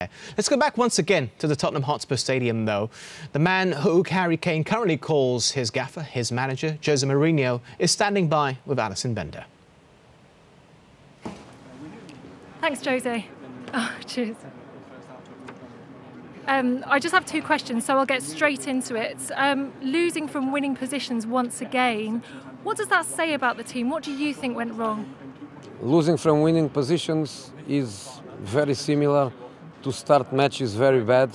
Let's go back once again to the Tottenham Hotspur Stadium, though. The man who Harry Kane currently calls his gaffer, his manager, Jose Mourinho, is standing by with Alison Bender. Thanks, Jose. Oh, cheers. I just have two questions, so I'll get straight into it. Losing from winning positions once again, what does that say about the team? What do you think went wrong? Losing from winning positions is very similar to start matches very bad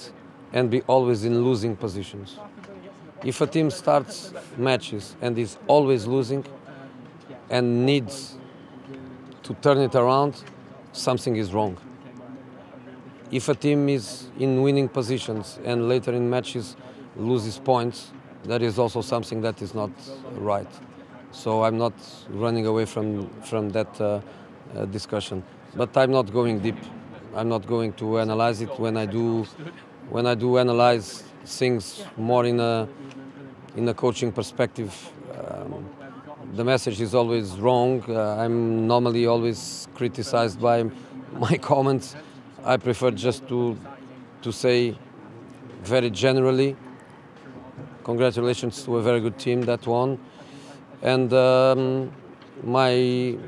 and be always in losing positions. If a team starts matches and is always losing and needs to turn it around, something is wrong. If a team is in winning positions and later in matches loses points, that is also something that is not right. So I'm not running away from that discussion. But I'm not going deep. I'm not going to analyze it. When I do analyze things more in a coaching perspective, the message is always wrong. I'm normally always criticized by my comments. I prefer just to say very generally, congratulations to a very good team that won, and my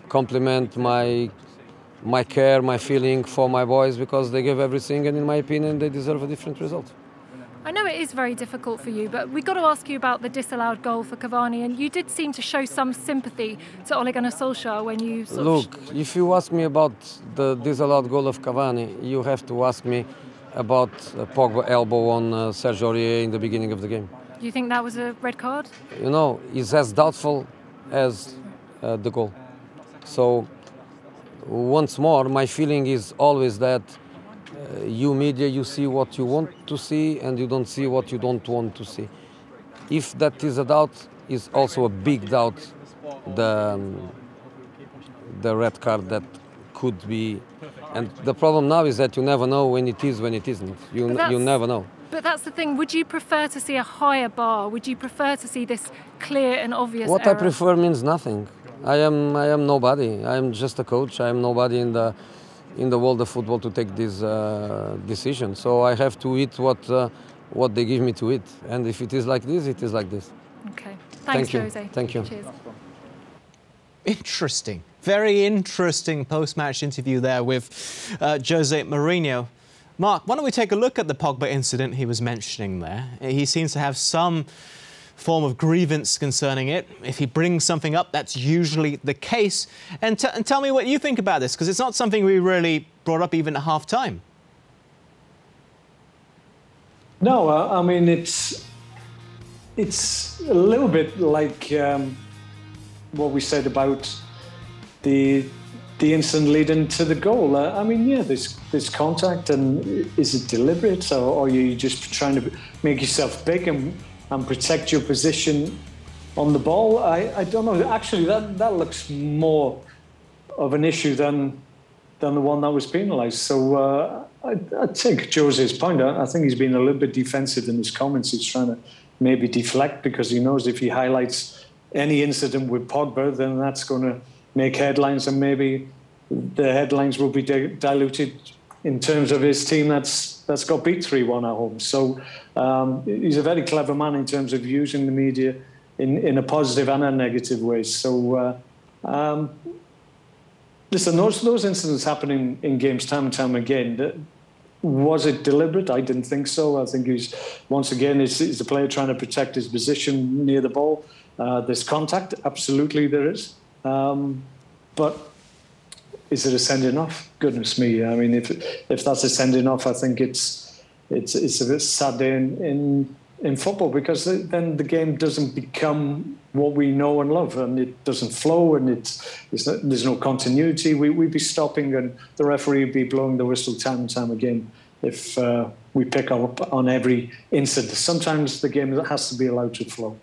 compliment, my care, my feeling for my boys, because they gave everything, and in my opinion they deserve a different result. I know it is very difficult for you, but we've got to ask you about the disallowed goal for Cavani, and you did seem to show some sympathy to Ole Gunnar Solskjaer when you Look, if you ask me about the disallowed goal of Cavani, you have to ask me about Pogba elbow on Sergio Aurier in the beginning of the game. You think that was a red card? You know, it's as doubtful as the goal. So, once more, my feeling is always that you media, you see what you want to see and you don't see what you don't want to see. If that is a doubt, is also a big doubt the red card that could be. And the problem now is that you never know when it is, when it isn't. You never know. But that's the thing. Would you prefer to see a higher bar? Would you prefer to see this clear and obvious What error? I prefer means nothing. I am nobody. I am just a coach. I am nobody in the world of football to take this decision. So I have to eat what they give me to eat. And if it is like this, it is like this. Okay. Thanks, Jose. Thank you. Cheers. Interesting. Very interesting post-match interview there with Jose Mourinho. Mark, why don't we take a look at the Pogba incident he was mentioning there? He seems to have some form of grievance concerning it. If he brings something up, that's usually the case. And tell me what you think about this, because it's not something we really brought up even at half-time. No, I mean, it's a little bit like what we said about the incident leading to the goal. I mean, yeah, there's contact, and is it deliberate, or are you just trying to make yourself big and protect your position on the ball? I don't know. Actually, that looks more of an issue than the one that was penalised. So I take Jose's point. I think he's been a little bit defensive in his comments. He's trying to maybe deflect, because he knows if he highlights any incident with Pogba, then that's going to make headlines, and maybe the headlines will be diluted in terms of his team that's got beat 3-1 at home. So he's a very clever man in terms of using the media in a positive and a negative way. So listen, those incidents happen in games time and time again. Was it deliberate? I didn't think so. I think he's a player trying to protect his position near the ball. There's contact, absolutely there is. But is it a sending off? Goodness me! I mean, if that's a sending off, I think it's a bit sad day in football, because then the game doesn't become what we know and love, and it doesn't flow, and there's no continuity. We'd be stopping, and the referee would be blowing the whistle time and time again if we pick up on every incident. Sometimes the game has to be allowed to flow.